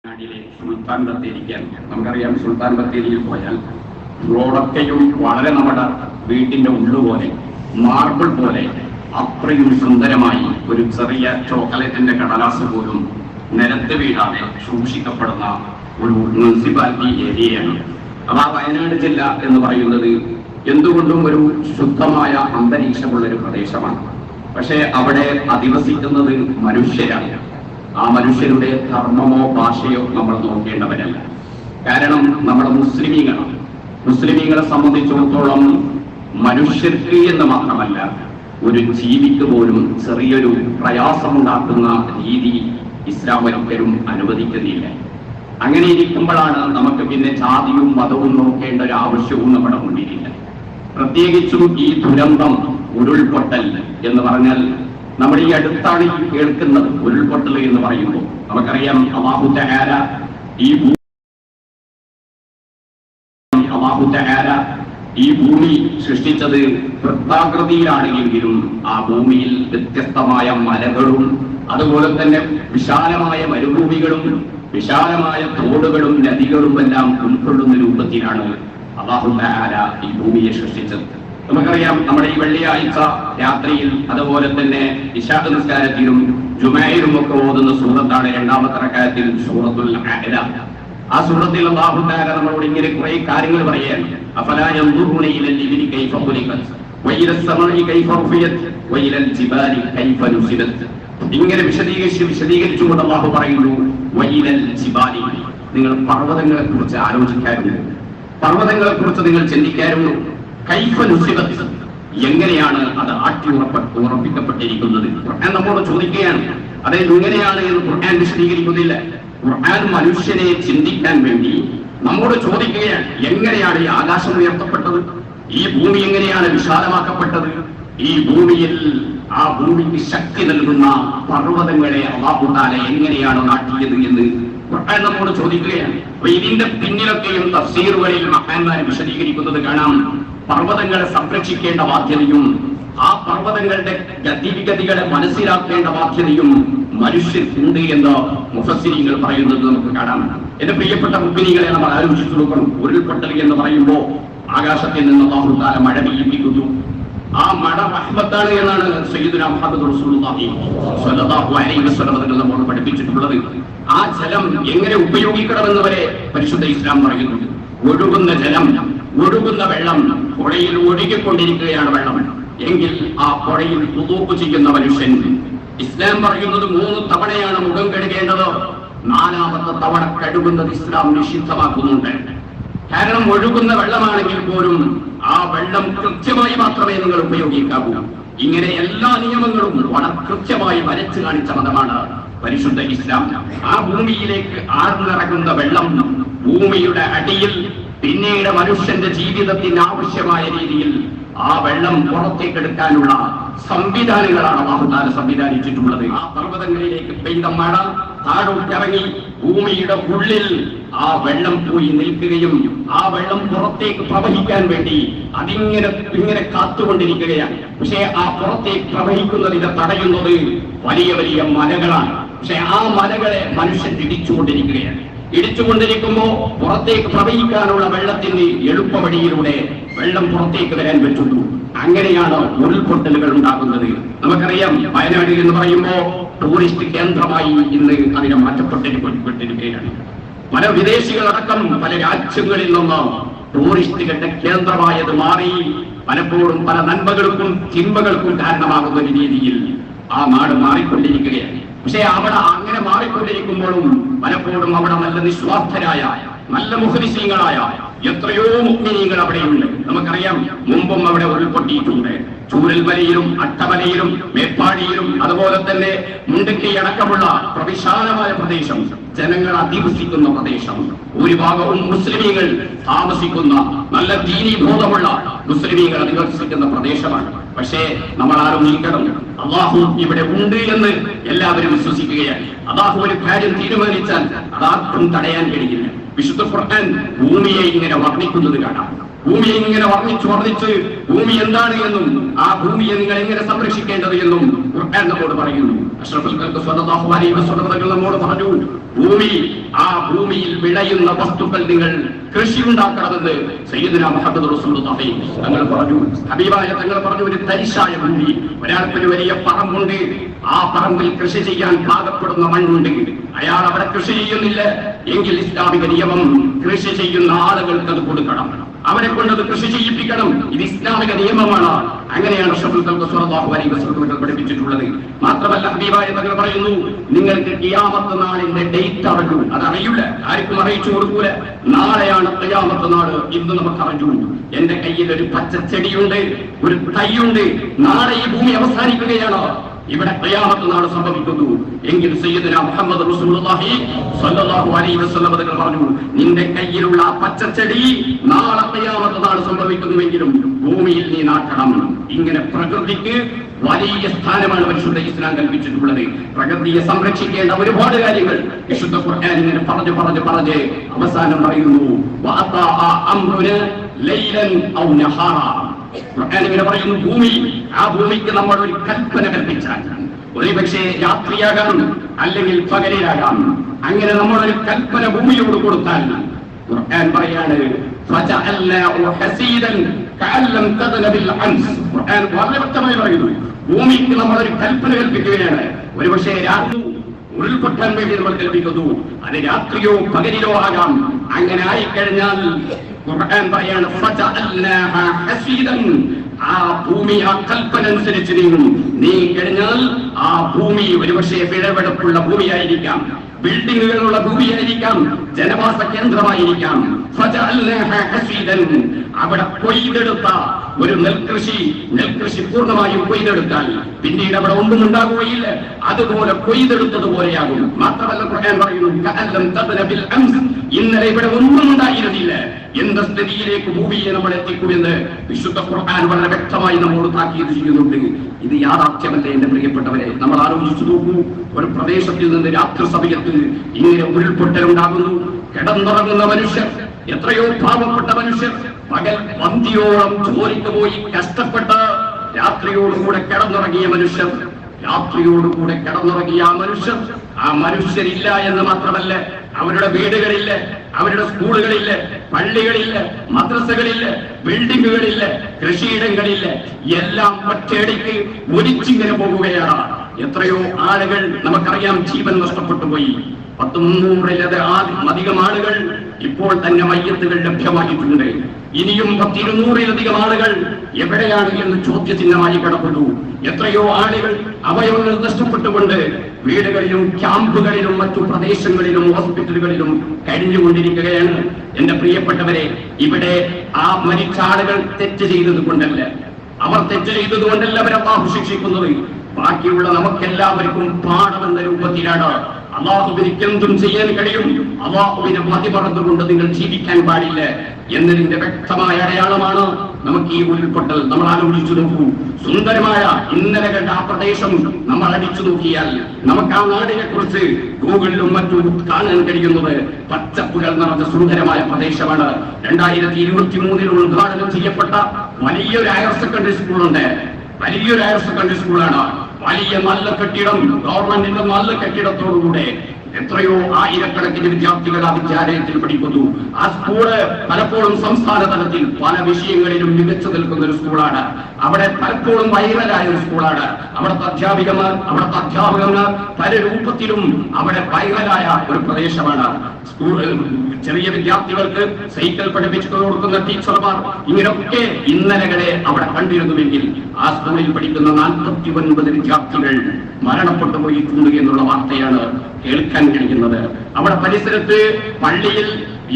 നാട്ടിലെ സുൽത്താൻ ബത്തേരിക്കാൻ നമുക്കറിയാം. സുൽത്താൻ ബത്തേരിയിൽ പോയാൽ റോഡൊക്കെയും വളരെ നമ്മുടെ വീട്ടിന്റെ ഉള്ളുപോലെ മാർബിൾ പോലെ അത്രയും സുന്ദരമായി ഒരു ചെറിയ ചോക്ലേറ്റിന്റെ കടലാസ് പോലും നിലത്ത് വീഴാതെ സൂക്ഷിക്കപ്പെടുന്ന ഒരു മുനിസിപ്പാലിറ്റി ഏരിയയാണ്. അത് ആ വയനാട് ജില്ല എന്ന് പറയുന്നത് എന്തുകൊണ്ടും ഒരു ശുദ്ധമായ അന്തരീക്ഷമുള്ള ഒരു പ്രദേശമാണ്. പക്ഷേ അവിടെ അധിവസിക്കുന്നത് മനുഷ്യരാണ്. ആ മനുഷ്യരുടെ ധർമ്മമോ ഭാഷയോ നമ്മൾ നോക്കേണ്ടവരല്ല. കാരണം നമ്മുടെ മുസ്ലിമീങ്ങളെ സംബന്ധിച്ചിടത്തോളം മനുഷ്യർക്ക് എന്ന് മാത്രമല്ല, ഒരു ജീവിക്ക് പോലും ചെറിയൊരു പ്രയാസമുണ്ടാക്കുന്ന രീതി ഇസ്ലാം ഒരിക്കലും അനുവദിക്കുന്നില്ല. അങ്ങനെ ഇരിക്കുമ്പോഴാണ് നമുക്ക് പിന്നെ ജാതിയും മതവും നോക്കേണ്ട ഒരു ആവശ്യവും നമ്മുടെ മുന്നിലില്ല. പ്രത്യേകിച്ചും ഈ ദുരന്തം, ഉരുൾപൊട്ടൽ എന്ന് പറഞ്ഞാൽ നമ്മൾ ഈ അടുത്താണ് ഈ കേൾക്കുന്നത്. ഉരുൾപൊട്ടൽ എന്ന് പറയുമ്പോൾ നമുക്കറിയാം അല്ലാഹു തആല ഈ ഭൂമി സൃഷ്ടിച്ചത് വൃത്താകൃതിയിലാണെങ്കിലും ആ ഭൂമിയിൽ വ്യത്യസ്തമായ മലകളും അതുപോലെ തന്നെ വിശാലമായ മരുഭൂമികളും വിശാലമായ തോടുകളും നദികളും എല്ലാം ഉൾക്കൊള്ളുന്ന രൂപത്തിലാണ് അല്ലാഹു തആല ഈ ഭൂമിയെ സൃഷ്ടിച്ചത്. നമുക്കറിയാം നമ്മുടെ ഈ വെള്ളിയാഴ്ച രാത്രിയിൽ അതുപോലെ തന്നെ ഇശാ നിസ്കാരത്തിലും ജുമഅയിലും ഒക്കെ ഓതുന്ന സൂറത്താണ് രണ്ടാമത്തെ റക്അത്തിൽ സൂറത്തുൽ അഅല. ആ സൂറത്തിൽ അല്ലാഹു തആല നമ്മളോട് ഇങ്ങനെ കുറെ കാര്യങ്ങൾ പറയുകയാണ്. അഫലാ യൻദുറൂന ഇലൽ ഇബ്ലി കൈഫ ഖുലിഖത് വഇലൽ സമാഇ കൈഫ റുഫിയത് വഇലൽ ജിബാലി കൈഫ നുസിബത്. ഇങ്ങനെ വിശദീകരിച്ചുകൊണ്ട് അല്ലാഹു പറയുന്നു, വഇലൽ ജിബാലി, നിങ്ങൾ പർവ്വതങ്ങളെ കുറിച്ച് ആലോചിക്കാറുണ്ട്, പർവ്വതങ്ങളെ കുറിച്ച് നിങ്ങൾ ചിന്തിക്കാറുണ്ട്. കൈഫ നുസിബത്, എങ്ങനെയാണ് അത് ഉറപ്പിക്കപ്പെട്ടിരിക്കുന്നത്? ഖുർആൻ നമ്മോട് ചോദിക്കുകയാണ്. അതായത് ഇങ്ങനെയാണ് എന്ന് ഖുർആൻ വിശദീകരിക്കുന്നില്ല. ഖുർആൻ മനുഷ്യനെ ചിന്തിക്കാൻ വേണ്ടി നമ്മോട് ചോദിക്കുകയാണ്, എങ്ങനെയാണ് ഈ ആകാശം ഉയർത്തപ്പെട്ടത്? ഈ ഭൂമി എങ്ങനെയാണ് വിശാലമാക്കപ്പെട്ടത്? ഈ ഭൂമിയിൽ ആ ഭൂമിക്ക് ശക്തി നൽകുന്ന പർവ്വതങ്ങളെ അല്ലാഹു തആല എങ്ങനെയാണ് നാട്ടിയത് എന്ന് ഖുർആൻ നമ്മോട് ചോദിക്കുകയാണ്. അപ്പൊ ഇതിന്റെ പിന്നിലൊക്കെയും തഫ്സീറുകളിൽ മഹാന്മാർ വിശദീകരിക്കുന്നത് കാണാം. പർവ്വതങ്ങളെ സംരക്ഷിക്കേണ്ട ബാധ്യതയും ആ പർവ്വതങ്ങളുടെ ഗതിവിഗതികളെ മനസ്സിലാക്കേണ്ട ബാധ്യതയും മനുഷ്യർക്കുണ്ട് എന്ന് മുഫസ്സിരീങ്ങൾ പറയുന്നത് നമുക്ക് കാണാം. എന്റെ പ്രിയപ്പെട്ട മുഅ്മിനീങ്ങളെ നമ്മൾ ആലോചിച്ചു നോക്കണം. ഉരുൾപൊട്ടൽ എന്ന് പറയുമ്പോൾ ആകാശത്തിൽ നിന്ന് അല്ലാഹു തആല മഴ പെയ്യിപ്പിക്കുന്നു. ആ മഴ റഹ്മത്താണ് എന്നാണ് സയ്യിദുനാ മുഹമ്മദ് റസൂലുള്ളാഹി സ്വല്ലല്ലാഹു അലൈഹി വസല്ലം നമ്മോട് പഠിപ്പിച്ചിട്ടുള്ളത്. ആ ജലം എങ്ങനെ ഉപയോഗിക്കണമെന്ന് വരെ പരിശുദ്ധ ഇസ്ലാം പറയുന്നുണ്ട്. ഒഴുകുന്ന ജലം, ഒഴുകുന്ന വെള്ളം, പുഴയിൽ ഒഴുകിക്കൊണ്ടിരിക്കുകയാണ് വെള്ളം എങ്കിൽ ആ പുഴയിൽ വുദൂഅ് ചെയ്യുന്ന മനുഷ്യൻ, ഇസ്ലാം പറയുന്നത് 3 തവണയാണ് മുഖം കഴുകേണ്ടത്. 4ാമത്തെ തവണ കഴുകുന്നത് ഇസ്ലാം നിഷിദ്ധമാക്കുന്നുണ്ട്. കാരണം ഒഴുകുന്ന വെള്ളമാണെങ്കിൽ പോലും ആ വെള്ളം കൃത്യമായി മാത്രമേ നിങ്ങൾ ഉപയോഗിക്കാവൂ. ഇങ്ങനെ എല്ലാ നിയമങ്ങളും വളരെ കൃത്യമായി വരച്ചു കാണിച്ച മതമാണ് പരിശുദ്ധ ഇസ്ലാം. ആ ഭൂമിയിലേക്ക് ആർന്നിറങ്ങുന്ന വെള്ളം ഭൂമിയുടെ അടിയിൽ പിന്നീട് മനുഷ്യന്റെ ജീവിതത്തിന് ആവശ്യമായ രീതിയിൽ ആ വെള്ളം പുറത്തേക്കെടുക്കാനുള്ള സംവിധാനങ്ങളാണ് അല്ലാഹു തആല സംവിധാനിച്ചിട്ടുള്ളത്. ആ പർവ്വതങ്ങളിലേക്ക് പെയ്ത മഴ താഴോട്ടിറങ്ങി ഭൂമിയുടെ ഉള്ളിൽ ആ വെള്ളം പോയി നിൽക്കുകയും ആ വെള്ളം പുറത്തേക്ക് പ്രവഹിക്കാൻ വേണ്ടി ഇങ്ങനെ കാത്തുകൊണ്ടിരിക്കുകയാണ്. പക്ഷേ ആ പുറത്തേക്ക് പ്രവഹിക്കുന്നതിനെ തടയുന്നത് വലിയ വലിയ മലകളാണ്. പക്ഷെ ആ മലകളെ മനുഷ്യൻ ഇടിച്ചുകൊണ്ടിരിക്കുമ്പോൾ പുറത്തേക്ക് പ്രവഹിക്കാനുള്ള വെള്ളത്തിന് എളുപ്പവഴിയിലൂടെ വെള്ളം പുറത്തേക്ക് വരാൻ പറ്റുള്ളൂ. അങ്ങനെയാണ് ഉരുൾപൊട്ടലുകൾ ഉണ്ടാകുന്നത്. നമുക്കറിയാം വയനാട് എന്ന് പറയുമ്പോൾ ടൂറിസ്റ്റ് കേന്ദ്രമായി ഇന്ന് അതിനെ മാറ്റപ്പെട്ടിരിക്കുകയാണ്. പല വിദേശികളടക്കം പല രാജ്യങ്ങളിൽ നിന്ന് ടൂറിസ്റ്റുകളുടെ കേന്ദ്രമായത് മാറി പലപ്പോഴും പല നന്മകൾക്കും തിന്മകൾക്കും കാരണമാകുന്ന ഒരു രീതിയിൽ ആ നാട് മാറിക്കൊണ്ടിരിക്കുകയാണ്. പക്ഷെ അവിടെ അങ്ങനെ മാറിക്കൊണ്ടിരിക്കുമ്പോഴും പലപ്പോഴും അവിടെ നല്ല നിസ്വാർത്ഥരായ നല്ല മുഖ്ലിസീങ്ങളായ എത്രയോ മുഅ്മിനീങ്ങൾ അവിടെയുണ്ട്. നമുക്കറിയാം മുമ്പും അവിടെ ഉരുൾപൊട്ടിയിട്ടുണ്ട്. ചൂരൽമലയിലും അട്ടമലയിലും മേപ്പാടിയിലും അതുപോലെ തന്നെ മുണ്ടക്കൈ അടക്കമുള്ള പ്രവിശാലമായ പ്രദേശം, ജനങ്ങൾ അധിവസിക്കുന്ന പ്രദേശം, ഭൂരിഭാഗവും മുസ്ലിമീങ്ങൾ താമസിക്കുന്ന നല്ല ദീനീ ബോധമുള്ള മുസ്ലിമീങ്ങൾ അധിവസിക്കുന്ന പ്രദേശമാണ്. പക്ഷേ നമ്മൾ ആലോചിക്കണം, അല്ലാഹു ഇവിടെ ഉണ്ട് എന്ന് എല്ലാവരും വിശ്വസിക്കുകയാണ്. അല്ലാഹു ഒരു കാര്യം തീരുമാനിച്ചാൽ അതാർക്കും തടയാൻ കഴിയില്ല. വിശുദ്ധ ഖുർആൻ ഭൂമിയെ ഇങ്ങനെ വർണ്ണിക്കുന്നത് കാണാം. ഭൂമിയെ ഇങ്ങനെ വർണ്ണിച്ച് ഭൂമി എന്താണ് എന്നും ആ ഭൂമിയെ നിങ്ങൾ എങ്ങനെ സംരക്ഷിക്കേണ്ടത് എന്നും ഖുർആൻ നമ്മോട് പറയുന്നു. അഷ്റഫുൽ ഖൽഖ് സ്വല്ലല്ലാഹു അലൈഹി വസല്ലം നമ്മോട് പറഞ്ഞു, ഭൂമി, ആ ഭൂമിയിൽ വിളയുന്ന വസ്തുക്കൾ നിങ്ങൾ കൃഷി ഉണ്ടാക്കണമെന്ന് സയ്യിദുനാ മുഹമ്മദ് റസൂലുള്ളാഹി തങ്ങൾ പറഞ്ഞു. ഹബീബായ തങ്ങൾ പറഞ്ഞു, ഒരു തരിശായ ഭൂമി, ഒരാൾക്കൊരു വലിയ പറമ്പുണ്ട്, ആ പറമ്പിൽ കൃഷി ചെയ്യാൻ പാകപ്പെടുന്ന മണ്ണുണ്ട്, അയാൾ അവിടെ കൃഷി ചെയ്യുന്നില്ല എങ്കിൽ ഇസ്ലാമിക നിയമം കൃഷി ചെയ്യുന്ന ആളുകൾക്ക് അത് കൊടുക്കണം, അവരെ കൊണ്ടത് കൃഷി ചെയ്യിപ്പിക്കണം. ഇത് ഇസ്ലാമിക നിയമമാണ്. അങ്ങനെയാണ് അഷ്റഫുൽ ഖൽഖ് സ്വല്ലല്ലാഹു അലൈഹി വസല്ലം പഠിപ്പിച്ചിട്ടുള്ളത്. മാത്രമല്ല ഹബീബായ തങ്ങൾ പറയുന്നു, നിങ്ങൾക്ക് ഖിയാമത്ത് നാളിന്റെ ഡേറ്റ് അറിയൂ. അതറിയില്ല, ആർക്കും അറിയിച്ചു കൊടുക്കൂല. നാളെയാണ് ഖിയാമത്ത് നാള്, ഇന്ന് നമുക്ക് അറിഞ്ഞു. എന്റെ കയ്യിൽ ഒരു പച്ചച്ചെടിയുണ്ട്, ഒരു തൈയുണ്ട്, നാളെ ഈ ഭൂമി അവസാനിക്കുകയാണ്, ഇവിടെ ഖിയാമത്ത് നാൾ സംഭവിക്കുന്നു എങ്കിൽ സയ്യിദുനാ മുഹമ്മദ് റസൂലുള്ളാഹി സ്വല്ലല്ലാഹു അലൈഹി വസല്ലം തങ്ങൾ പറഞ്ഞു, നിന്റെ കയ്യിലുള്ള പച്ചച്ചെടി നാളെ ഖിയാമത്ത് നാൾ സംഭവിക്കുന്നുവെങ്കിലും ഭൂമിയിൽ നീ നാട്ടണം. ഇങ്ങനെ പ്രകൃതിക്ക് വലിയ സ്ഥാനമാണ് പരിശുദ്ധ ഇസ്ലാം കൽപ്പിച്ചിട്ടുള്ളത്. പ്രകൃതിയെ സംരക്ഷിക്കേണ്ട ഒരുപാട് കാര്യങ്ങൾ വിശുദ്ധ ഖുർആൻ ഇങ്ങനെ പറഞ്ഞ് അവസാനം പറയുന്നു, ഖുർആൻ പറയുന്നു, ഭൂമി, ആ ഭൂമിക്ക് നമ്മൾ ഒരു കൽപ്പന കൽപ്പിച്ചാൽ, ഒരുപക്ഷെ രാത്രിയാകാം അല്ലെങ്കിൽ പകലിലാകാം, അങ്ങനെ നമ്മളൊരു കൽപ്പന ഭൂമിയോട് കൊടുത്താൽ ഖുർആൻ പറയാണ്, ഖുർആൻ വളരെ വ്യക്തമായി പറയുന്നു, ഭൂമിക്ക് നമ്മളൊരു കൽപ്പന കൽപ്പിക്കുകയാണ്. ഒരുപക്ഷെ രാത്രി ഉരുൾപൊട്ടാൻ വേണ്ടി നമ്മൾ കൽപ്പിക്കുന്നു, അത് രാത്രിയോ പകലിലോ ആകാം. അങ്ങനെ ആയിക്കഴിഞ്ഞാൽ ഖുർആൻ പറയാണ്, ആ ഭൂമി ആ കൽപ്പന അനുസരിച്ച് നീങ്ങിക്കഴിഞ്ഞാൽ ആ ഭൂമി ഒരുപക്ഷെ വിളവെടുപ്പുള്ള ഭൂമിയായിരിക്കാം, ബിൽഡിങ്ങുകളുള്ള ഭൂമിയായിരിക്കാം, ജനവാസ കേന്ദ്രമായിരിക്കാം. അവിടെ കൊയ്തെടുത്ത ഒരു നെൽകൃഷി പൂർണ്ണമായും കൊയ്തെടുത്താൽ പിന്നീട് അവിടെ ഒന്നും ഉണ്ടാകുകയില്ല, അതുപോലെ കൊയ്തെടുത്തതുപോലെയാകും. മാത്രമല്ല ഖുർആൻ പറയുന്നു, ഇന്നലെ ഇവിടെ ഒന്നും ഉണ്ടായിരുന്നില്ല എന്ന സ്ഥിതിയിലേക്ക് ഭൂമിയെ നമ്മൾ എത്തിക്കുമെന്ന് വിശുദ്ധ ഖുർആൻ വളരെ വ്യക്തമായി നമ്മോട് താക്കീത് ചെയ്യുന്നുണ്ട്. ഇത് യാഥാർത്ഥ്യമല്ലേ എന്റെ പ്രിയപ്പെട്ടവരെ? നമ്മൾ ആലോചിച്ചു നോക്കൂ, ഒരു പ്രദേശത്തിൽ നിന്ന് രാത്രി സമയത്ത് ഇങ്ങനെ ഉരുൾപൊട്ടലുണ്ടാകുന്നു, കിടന്നുറങ്ങുന്ന മനുഷ്യർ, എത്രയോ പാവപ്പെട്ട മനുഷ്യർ പകൽ പന്തിയോളം ജോലിക്ക് പോയി കഷ്ടപ്പെട്ട് രാത്രിയോടുകൂടെ കിടന്നുറങ്ങിയ മനുഷ്യർ, ആ മനുഷ്യരില്ല എന്ന് മാത്രമല്ല, അവരുടെ വീടുകളില്ല, അവരുടെ സ്കൂളുകളില്ല, പള്ളികളില്ല, മദ്രസകളില്ല, ബിൽഡിങ്ങുകളില്ല, കൃഷിയിടങ്ങളില്ല, എല്ലാം ഒറ്റയടിക്ക് ഒലിച്ചിങ്ങനെ പോകുകയാണ്. എത്രയോ ആളുകൾ നമുക്കറിയാം ജീവൻ നഷ്ടപ്പെട്ടു പോയി. 300-ൽ ആളുകൾ ഇപ്പോൾ തന്നെ മയ്യത്തുകൾ ലഭ്യമാക്കിയിട്ടുണ്ട്. ഇനിയും 200-ലധികം ആളുകൾ എവിടെയാണ് എന്ന് ചോദ്യചിഹ്നമായി കിടക്കുന്നു. എത്രയോ ആളുകൾ അവയവങ്ങൾ നഷ്ടപ്പെട്ടുകൊണ്ട് വീടുകളിലും ക്യാമ്പുകളിലും മറ്റു പ്രദേശങ്ങളിലും ഹോസ്പിറ്റലുകളിലും കഴിഞ്ഞുകൊണ്ടിരിക്കുകയാണ്. എന്റെ പ്രിയപ്പെട്ടവരെ, ഇവിടെ ആ മരിച്ച ആളുകൾ തെറ്റ് ചെയ്തത് കൊണ്ടല്ല, അവരെ അല്ലാഹു ശിക്ഷിക്കുന്നത്. ബാക്കിയുള്ള നമുക്കെല്ലാവർക്കും പാഠമെന്ന രൂപത്തിലാണ്. അള്ളാഹുവിനിക്ക് എന്തും ചെയ്യാൻ കഴിയും, അള്ളാഹുവിനെ മതി പറഞ്ഞുകൊണ്ട് നിങ്ങൾ ജീവിക്കാൻ പാടില്ല എന്നതിന്റെ വ്യക്തമായ അടയാളമാണ് നമുക്ക് ഈ ഉരുൾപൊട്ടൽ. നമ്മൾ ആലോചിച്ചു നോക്കൂ, സുന്ദരമായ ഇന്നലെ കണ്ട ആ പ്രദേശം നമ്മൾ അടിച്ചു നോക്കിയാൽ നമുക്ക് ആ നാടിനെ കുറിച്ച് ഗൂഗിളിലും മറ്റും കാണാൻ കഴിയുന്നത് പച്ചപ്പുകൾ നിറഞ്ഞ സുന്ദരമായ പ്രദേശമാണ്. 2023 ഉദ്ഘാടനം ചെയ്യപ്പെട്ട വലിയൊരു ഹയർ സെക്കൻഡറി സ്കൂളുണ്ട്. വലിയ നല്ല കെട്ടിടം, ഗവൺമെന്റിന്റെ നല്ല കെട്ടിടത്തോടുകൂടെ എത്രയോ ആയിരക്കണക്കിന് വിദ്യാർത്ഥികൾ ആ വിദ്യാലയത്തിൽ പഠിക്കുന്നു. ആ സ്കൂള് പലപ്പോഴും സംസ്ഥാന തലത്തിൽ പല വിഷയങ്ങളിലും മികച്ചു നിൽക്കുന്ന ഒരു സ്കൂളാണ്. അവിടെ പലപ്പോഴും വൈറലായ ഒരു സ്കൂളാണ്. അവിടുത്തെ അധ്യാപകന്മാർ പല രൂപത്തിലും അവിടെ വൈറലായ ഒരു പ്രദേശമാണ്. ചെറിയ വിദ്യാർത്ഥികൾക്ക് സൈക്കിൾ പഠിപ്പിച്ചു കൊടുക്കുന്ന ടീച്ചർമാർ, ഇങ്ങനെയൊക്കെ ഇന്നലകളെ അവിടെ കണ്ടിരുന്നുവെങ്കിൽ ആ സ്കൂളിൽ പഠിക്കുന്ന 49 വിദ്യാർത്ഥികൾ മരണപ്പെട്ടു പോയിട്ടുണ്ട് എന്നുള്ള വാർത്തയാണ് കേൾക്കാൻ കഴിയുന്നത്. അവിടെ പരിസരത്ത് പള്ളിയിൽ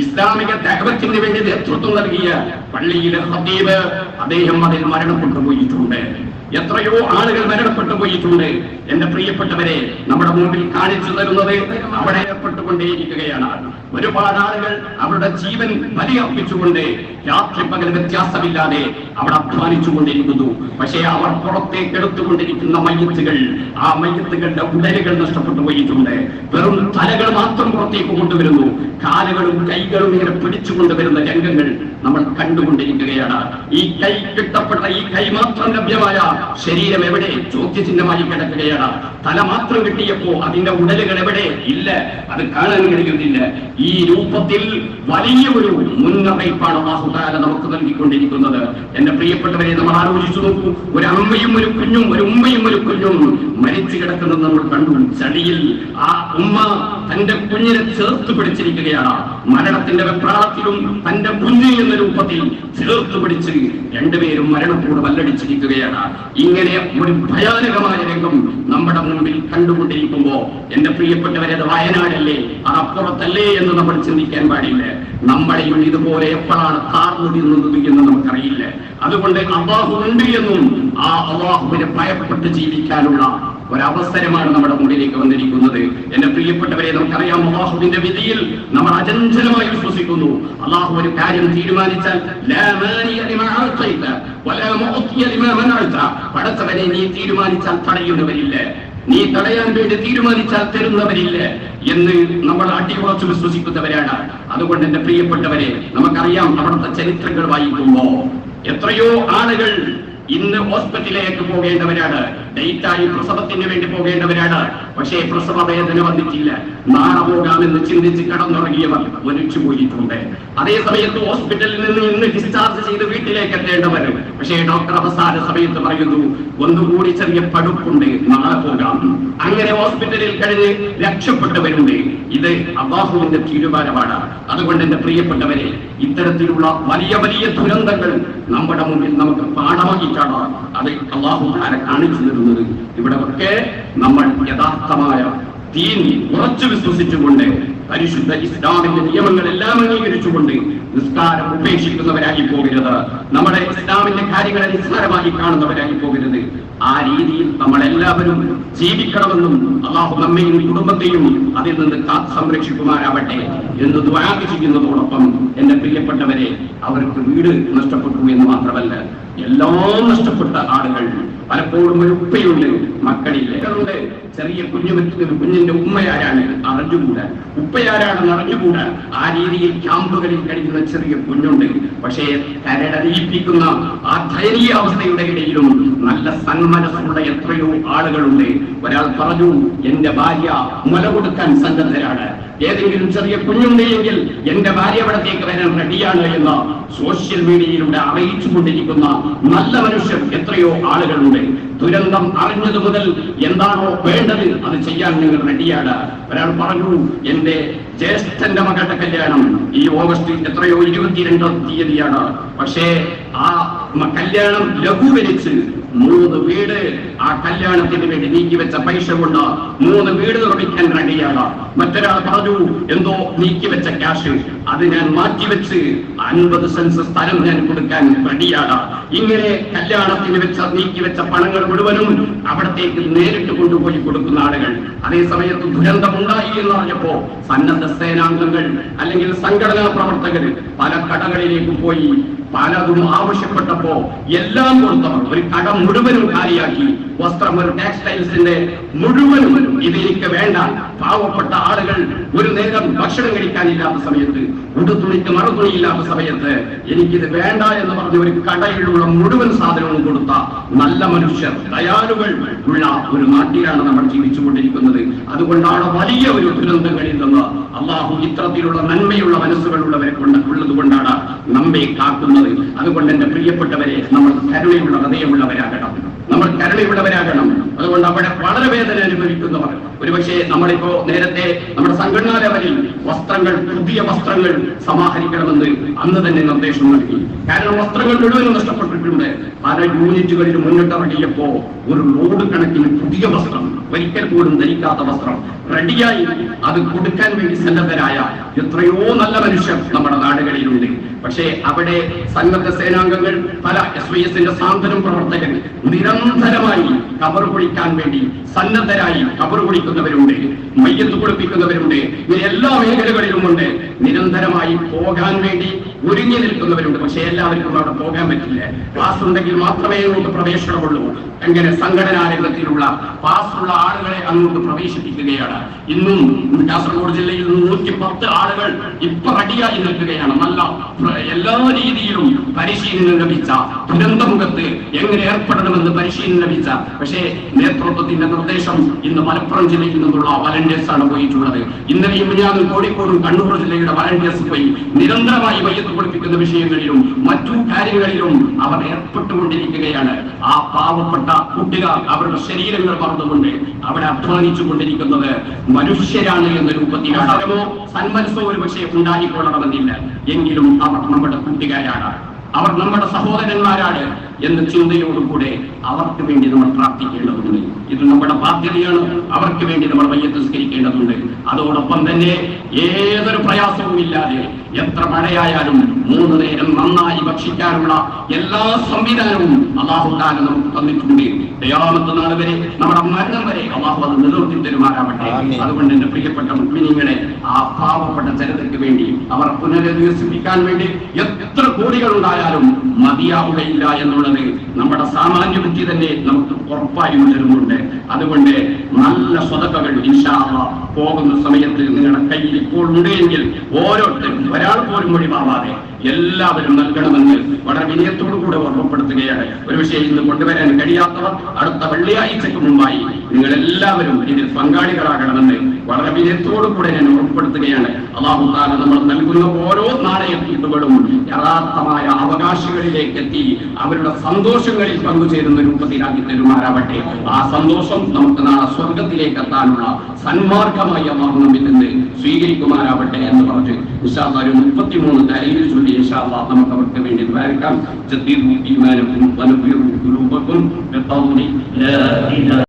ഇസ്ലാമിക ദഅവത്തിന് വേണ്ടി നേതൃത്വം നൽകിയ പള്ളിയിലെ ഖതീബ്, അദ്ദേഹം അതിൽ മരണപ്പെട്ടു പോയിട്ടുണ്ട്. എത്രയോ ആളുകൾ മരണപ്പെട്ടു പോയിട്ടുണ്ട്. എന്റെ പ്രിയപ്പെട്ടവരെ, നമ്മുടെ മുമ്പിൽ കാണിച്ചു തരുന്നത് അവിടെ ഏർപ്പെട്ടുകൊണ്ടേയിരിക്കുകയാണ്. ഒരുപാട് ആളുകൾ അവരുടെ ജീവൻ ബലിയർപ്പിച്ചുകൊണ്ട് രാത്രി പകൽ വ്യത്യാസമില്ലാതെ അവിടെ അധ്വാനിച്ചു കൊണ്ടിരിക്കുന്നു. പക്ഷേ അവർ പുറത്തേക്ക് എടുത്തുകൊണ്ടിരിക്കുന്ന മയ്യത്തുകൾ, ആ മയ്യത്തുകളുടെ ഉടലുകൾ നഷ്ടപ്പെട്ടു പോയിട്ടുണ്ട്. വെറും തലകൾ മാത്രം പുറത്തേക്ക് കൊണ്ടുവരുന്നു. കാലുകളും കൈകളും ഇങ്ങനെ പിടിച്ചുകൊണ്ടുവരുന്ന രംഗങ്ങൾ നമ്മൾ കണ്ടുകൊണ്ടിരിക്കുകയാണ്. ഈ കൈ കിട്ടപ്പെട്ട ഈ കൈ മാത്രം ലഭ്യമായ ശരീരം എവിടെ? ചോദ്യചിഹ്നമായി കിടക്കുകയാണ്. തല മാത്രം കിട്ടിയപ്പോ അതിന്റെ ഉടലുകൾ എവിടെ? ഇല്ല, അത് കാണാൻ കഴിയുന്നില്ല. ഈ രൂപത്തിൽ വലിയ ഒരു മുന്നറിയിപ്പാണ് അല്ലാഹു തആല നമുക്ക് നൽകിക്കൊണ്ടിരിക്കുന്നത്. എന്റെ പ്രിയപ്പെട്ടവരെ, നമ്മൾ ആലോചിച്ചു നോക്കൂ. ഒരു അമ്മയും ഒരു കുഞ്ഞും, ഒരു ഉമ്മയും ഒരു കുഞ്ഞും മരിച്ചു കിടക്കുന്നത് നമ്മൾ കണ്ടു. ചളിയിൽ ആ ഉമ്മ തന്റെ കുഞ്ഞിനെ ചേർത്ത് പിടിച്ചിരിക്കുകയാണ്. മരണത്തിന്റെ വെപ്രാളത്തിലും തന്റെ കുഞ്ഞ് എന്ന രൂപത്തിൽ ചേർത്ത് പിടിച്ച് രണ്ടുപേരും മരണത്തോട് വല്ലടിച്ചിരിക്കുകയാണ്. ഇങ്ങനെ ഒരു ഭയാനകമായ രംഗം നമ്മുടെ മുമ്പിൽ കണ്ടുകൊണ്ടിരിക്കുമ്പോ എന്റെ പ്രിയപ്പെട്ടവരെ, അത് വയനാടല്ലേ, അത് അപ്പുറത്തല്ലേ എന്ന് നമ്മൾ ചിന്തിക്കാൻ പാടില്ല. നമ്മളെയും ഇതുപോലെ എപ്പോഴാണ് താർന്നുതിരുന്നത് എന്ന് നമുക്കറിയില്ല. അതുകൊണ്ട് അല്ലാഹു ഉണ്ട് എന്നും ആ അല്ലാഹുവിനെ ഭയപ്പെട്ട് ജീവിക്കാനുള്ള ഒരവസരമാണ് നമ്മുടെ മുന്നിലേക്ക് വന്നിരിക്കുന്നത്. എന്റെ പ്രിയപ്പെട്ടവരെ, നമുക്കറിയാം അല്ലാഹുവിന്റെ വിധിയിൽ നമ്മൾ അചഞ്ചലമായി വിശ്വസിക്കുന്നു. അല്ലാഹു ഒരു കാര്യം തീരുമാനിച്ചാൽ പടച്ചവനെ നീ തീരുമാനിച്ചാൽ തടയുന്നവരില്ല, നീ തടയാൻ വേണ്ടി തീരുമാനിച്ചാൽ തരുന്നവരില്ല എന്ന് നമ്മൾ അടിയുറച്ചു വിശ്വസിക്കുന്നവരാണ്. അതുകൊണ്ട് എന്റെ പ്രിയപ്പെട്ടവരെ, നമുക്കറിയാം അവിടുത്തെ ചരിത്രങ്ങൾ വായിക്കുമ്പോ എത്രയോ ആളുകൾ ഇന്ന് ഹോസ്പിറ്റലിലേക്ക് പോകേണ്ടവരാണ്, ഡേറ്റായി പ്രസവത്തിന് വേണ്ടി പോകേണ്ടവരാണ്. പക്ഷേ പ്രസവ വേദന വന്നിട്ടില്ല, നാളെ പോകാമെന്ന് ചിന്തിച്ച് കടന്നുറങ്ങിയവർ മരിച്ചു പോയിട്ടുണ്ട്. അതേ സമയത്ത് ഹോസ്പിറ്റലിൽ നിന്ന് ഇന്ന് ഡിസ്ചാർജ് ചെയ്ത് വീട്ടിലേക്ക് എത്തേണ്ടവർ, പക്ഷേ ഡോക്ടർ അവസാന സമയത്ത് പറയുന്നു ഒന്നുകൂടി ചെറിയ പടുപ്പുണ്ട്, നാളെ പോകാം. അങ്ങനെ ഹോസ്പിറ്റലിൽ കഴിഞ്ഞ് രക്ഷപ്പെട്ടവരുണ്ട്. ഇത് അല്ലാഹുവിന്റെ തീരുമാനമാണ്. അതുകൊണ്ട് എന്റെ പ്രിയപ്പെട്ടവരെ, ഇത്തരത്തിലുള്ള വലിയ വലിയ ദുരന്തങ്ങൾ നമ്മുടെ മുമ്പിൽ നമുക്ക് പാഠമാക്കിയിട്ടാണ് അത് അല്ലാഹു തആല കാണിച്ചു തരുന്നത്. ഇവിടെ ഒക്കെ നമ്മൾ യഥാർത്ഥമായ ദീൻ ഉറച്ചു വിശ്വസിച്ചുകൊണ്ട് പരിശുദ്ധ ഇസ്ലാമിന്റെ നിയമങ്ങളെല്ലാം അംഗീകരിച്ചുകൊണ്ട് നിസ്കാരം ഉപേക്ഷിക്കുന്നവരായി പോകരുത്. നമ്മുടെ ഇസ്ലാമിന്റെ കാര്യങ്ങളെ നിസ്സാരമായി കാണുന്നവരായി പോകരുത്. ആ രീതിയിൽ നമ്മളെല്ലാവരും ജീവിക്കണമെന്നും അല്ലാഹു നമ്മയും കുടുംബത്തെയും അതിൽ നിന്ന് കാത്ത് സംരക്ഷിക്കുമാറാവട്ടെ എന്ന് ദുആ ചെയ്യുന്നതോടൊപ്പം എന്റെ പ്രിയപ്പെട്ടവരെ, അവർക്ക് വീട് നഷ്ടപ്പെട്ടു എന്ന് മാത്രമല്ല, എല്ലാം നഷ്ടപ്പെട്ട ആളുകൾ പലപ്പോഴും ഒരു ഉപ്പയുണ്ട്, മക്കളില്ല. ചെറിയ കുഞ്ഞിന്റെ ഉമ്മയാരാണ് അറിഞ്ഞുകൂടാ, ഉപ്പയാരാണെന്ന് അറിഞ്ഞുകൂടാ. ആ രീതിയിൽ ക്യാമ്പുകളിൽ കഴിയുന്ന ചെറിയ കുഞ്ഞുണ്ട്. പക്ഷേ കരടറിയിപ്പിക്കുന്ന ആ ദയനീയാവസ്ഥയുടെ ഇടയിലും നല്ല സന്മനസ്സുള്ള എത്രയോ ആളുകളുണ്ട്. ഒരാൾ പറഞ്ഞു, എന്റെ ഭാര്യ മുല കൊടുക്കാൻ സന്നദ്ധരാണ്, ഏതെങ്കിലും ചെറിയ കുഞ്ഞുണ്ടെങ്കിൽ എന്റെ ഭാര്യ അവിടത്തേക്ക് വരാൻ റെഡിയാണ് എന്ന് സോഷ്യൽ മീഡിയയിലൂടെ അറിയിച്ചുകൊണ്ടിരിക്കുന്ന നല്ല മനുഷ്യർ എത്രയോ ആളുകളുണ്ട്. ദുരന്തം അറിഞ്ഞതു മുതൽ എന്താണോ വേണ്ടത് അത് ചെയ്യാൻ നിങ്ങൾ റെഡിയാണ്. ഒരാൾ പറഞ്ഞു, എന്റെ ജ്യേഷ്ഠന്റെ മകളുടെ കല്യാണം ഈ ഓഗസ്റ്റ് 22 തീയതിയാണ്. പക്ഷേ ആ കല്യാണം ലഘൂകരിച്ച് 3 വീട് ആ കല്യാണത്തിന് വേണ്ടി നീക്കിവെച്ച പൈസ കൊണ്ട് 3 വീട് നിർമ്മിക്കാൻ റെഡിയാണ്. മറ്റൊരാൾ പറഞ്ഞു, എന്തോ നീക്കിവെച്ച ക്യാഷ് അത് ഞാൻ മാറ്റിവെച്ച് 50 സെൻസ് സ്ഥലം ഞാൻ കൊടുക്കാൻ റെഡിയാണ്. ഇങ്ങനെ കല്യാണത്തിന് നീക്കിവെച്ച പണങ്ങൾ മുഴുവനും അവിടത്തേക്ക് നേരിട്ട് കൊണ്ടുപോയി കൊടുക്കുന്ന ആളുകൾ. അതേ സമയത്ത് ദുരന്തമുണ്ടായി എന്ന് പറഞ്ഞപ്പോ സന്നദ്ധ സേനാംഗങ്ങൾ അല്ലെങ്കിൽ സംഘടനാ പ്രവർത്തകർ പല കടകളിലേക്ക് പോയി പലതും ആവശ്യപ്പെട്ടപ്പോ എല്ലാം കൊടുത്തവർ ഒരു കട മുഴുവനും കാലിയാക്കി. വസ്ത്രം, ഒരു ടെക്സ്റ്റൈൽസിന്റെ മുഴുവനും ഇതെനിക്ക് വേണ്ട. പാവപ്പെട്ട ആളുകൾ ഒരു നേരം ഭക്ഷണം കഴിക്കാനില്ലാത്ത സമയത്ത്, ഉടുത്തുണിക്ക് മറുതുണിയില്ലാത്ത സമയത്ത് എനിക്കിത് വേണ്ട എന്ന് പറഞ്ഞ് ഒരു കടയിലുള്ള മുഴുവൻ സാധനവും കൊടുത്ത നല്ല മനുഷ്യർ, ദയാലുകൾ ഉള്ള ഒരു നാട്ടിലാണ് നമ്മൾ ജീവിച്ചുകൊണ്ടിരിക്കുന്നത്. അതുകൊണ്ടാണ് വലിയ ഒരു ദുരന്തങ്ങളിൽ നിന്ന് അല്ലാഹു ഇത്തരത്തിലുള്ള നന്മയുള്ള മനസ്സുകളുള്ളവരെ ഉള്ളത് കൊണ്ടാണ് നമ്മെ കാക്കുന്നത്. അതുകൊണ്ട് എന്റെ പ്രിയപ്പെട്ടവരെ, നമ്മൾ കരുണയുള്ള ഹൃദയമുള്ളവരാകണം, നമ്മൾ കരുണയുള്ളവരാകണം. അതുകൊണ്ട് അവിടെ വളരെ വേദന അനുഭവിക്കുന്നവർ, ഒരുപക്ഷെ നമ്മളിപ്പോ നേരത്തെ നമ്മുടെ സംഘടനാ ലെവലിൽ വസ്ത്രങ്ങൾ, പുതിയ വസ്ത്രങ്ങൾ സമാഹരിക്കണമെന്ന് അന്ന് തന്നെ നിർദ്ദേശം നൽകി. കാരണം വസ്ത്രങ്ങൾ മുഴുവനും നഷ്ടപ്പെട്ടിട്ടുണ്ട്. പല യൂണിറ്റുകളിൽ മുന്നിട്ടിറങ്ങിയപ്പോ ഒരു ലോഡ് കണക്കിന് പുതിയ വസ്ത്രം, ഒരിക്കൽ പോലും ധരിക്കാത്ത വസ്ത്രം റെഡിയായി അത് കൊടുക്കാൻ വേണ്ടി സന്നദ്ധരായ എത്രയോ നല്ല മനുഷ്യർ നമ്മുടെ നാടുകളിലുണ്ട്. പക്ഷേ അവിടെ സന്നദ്ധ സേനാംഗങ്ങൾ, പല SYSന്റെ സാന്ത്വനം പ്രവർത്തകർ നിരന്തരമായി കബർ കുഴിക്കാൻ വേണ്ടി സന്നദ്ധരായി കബർ കുഴിക്കുന്നവരുണ്ട്, മയ്യത്ത് കുളിപ്പിക്കുന്നവരുണ്ട്, ഇങ്ങനെ എല്ലാ മേഖലകളിലുമുണ്ട്. നിരന്തരമായി പോകാൻ വേണ്ടി ഒരുങ്ങി നിൽക്കുന്നവരുണ്ട്. പക്ഷെ എല്ലാവർക്കും അവിടെ പോകാൻ പറ്റില്ല. പാസ് ഉണ്ടെങ്കിൽ മാത്രമേ അങ്ങോട്ട് പ്രവേശനമുള്ളൂ. എങ്ങനെ സംഘടനാ രംഗത്തിലുള്ള പാസുള്ള ആളുകളെ അങ്ങോട്ട് പ്രവേശിപ്പിക്കുകയാണ്. ഇന്നും കാസർഗോഡ് ജില്ലയിൽ 110 ആളുകൾ ഇപ്പൊ റെഡിയായി നിൽക്കുകയാണ്. നല്ല എല്ലാ രീതിയിലും പരിശീലനം ലഭിച്ച, ദുരന്തമുഖത്ത് എങ്ങനെ ഏർപ്പെടണമെന്ന് പരിശീലനം ലഭിച്ച, പക്ഷേ നേതൃത്വത്തിന്റെ നിർദ്ദേശം ഇന്ന് മലപ്പുറം ജില്ലയിൽ നിന്നുള്ള വളണ്ടിയേഴ്സ് ആണ് പോയിട്ടുള്ളത്. ഇന്നലെയും ഞാനും കോഴിക്കോടും കണ്ണൂർ ജില്ലയുടെ വളണ്ടിയേഴ്സ് പോയി നിരന്തരമായി മയ്യത്ത് കുളിപ്പിക്കുന്ന വിഷയങ്ങളിലും മറ്റു കാര്യങ്ങളിലും അവർ ഏർപ്പെട്ടുകൊണ്ടിരിക്കുകയാണ്. ആ പാവപ്പെട്ട കുട്ടികൾ അവരുടെ ശരീരങ്ങൾ മറന്നുകൊണ്ട് അവിടെ അധ്വാനിച്ചു കൊണ്ടിരിക്കുന്നത് മനുഷ്യരാണ് എന്ന രൂപത്തിലാണ്. സന്മനസ്സോ ഒരു പക്ഷേ ഉണ്ടായിക്കൊള്ളണമെന്നില്ല, എങ്കിലും അവർ നമ്മുടെ കുട്ടികാരാണ്, അവർ നമ്മുടെ സഹോദരന്മാരാണ് എന്ന ചിന്തയോടുകൂടെ അവർക്ക് വേണ്ടി നമ്മൾ പ്രാർത്ഥിക്കേണ്ടതുണ്ട്. ഇത് നമ്മുടെ ബാധ്യതയാണ്. അവർക്ക് വേണ്ടി നമ്മൾ മയ്യത്ത് നിസ്കരിക്കേണ്ടതുണ്ട്. അതോടൊപ്പം തന്നെ ഏതൊരു പ്രയാസവും ഇല്ലാതെ എത്ര മഴയായാലും 3 നേരം നന്നായി ഭക്ഷിക്കാനുള്ള എല്ലാ സംവിധാനവും അല്ലാഹു തആല നമുക്ക് തന്നിട്ടുണ്ട്. ഖിയാമത്ത് നാൾ വരെ, നമ്മുടെ മരണം വരെ അല്ലാഹു അത് നിലനിർത്തി തരുമാറാവട്ടെ. അതുകൊണ്ട് എന്റെ പ്രിയപ്പെട്ട മുഅ്മിനീങ്ങളെ, ആ പാവപ്പെട്ട ജനതയ്ക്ക് വേണ്ടി അവർ പുനരധിവസിപ്പിക്കാൻ വേണ്ടി എത്ര കോടികൾ ഉണ്ടായാലും മതിയാവുകയില്ല എന്നുള്ളത് നമ്മുടെ സാമാന്യ ബുദ്ധി തന്നെ നമുക്ക് ഉറപ്പായും തരുന്നുണ്ട്. അതുകൊണ്ട് നല്ല സ്വതക്കകൾ ഇൻഷാ അല്ലാഹ് പോകുന്ന സമയത്ത് നിങ്ങളുടെ കയ്യിൽ ഇപ്പോൾ ഉണ്ട് എങ്കിൽ ഓരോരുത്തരും ഒരാൾ പോലും ഒഴിവാവാതെ എല്ലാവരും നൽകണമെന്ന് വളരെ വിനയത്തോടുകൂടെ ഓർമ്മപ്പെടുത്തുകയാണ്. ഒരു വിഷയം ഇന്ന് കൊണ്ടുവരാൻ കഴിയാത്തവർ അടുത്ത വെള്ളിയാഴ്ചക്ക് മുമ്പായി നിങ്ങൾ എല്ലാവരും ഇതിൽ പങ്കാളികളാകണമെന്ന് വളരെ വിനയത്തോടുകൂടെ ഞാൻ ഓർമ്മപ്പെടുത്തുകയാണ്. അല്ലാഹു തആല നമ്മൾ നൽകുന്ന ഓരോ നാണയത്തുട്ടുകളും യഥാർത്ഥമായ അവകാശികളിലേക്ക് എത്തി അവരുടെ സന്തോഷങ്ങളിൽ പങ്കുചേരുന്ന രൂപത്തിലാക്കി തരുമാറാവട്ടെ. ആ സന്തോഷം നമുക്ക് നാളെ സ്വർഗത്തിലേക്ക് എത്താനുള്ള സന്മാർഗമായി അല്ലാഹു നമ്മിൽ നിന്ന് സ്വീകരിക്കുമാറാവട്ടെ എന്ന് പറഞ്ഞു ഇൻഷാ അല്ലാഹ് 33 തലയിൽ ചൊല്ലി ഇൻഷാ അല്ലാഹ് നമുക്ക് അവർക്ക് വേണ്ടി ദ്വാരക്കാം. ജദീദു ഈമാനകും വനബിറു ഖുലൂബകും ബിഖൗലി ലാ ഇലാഹ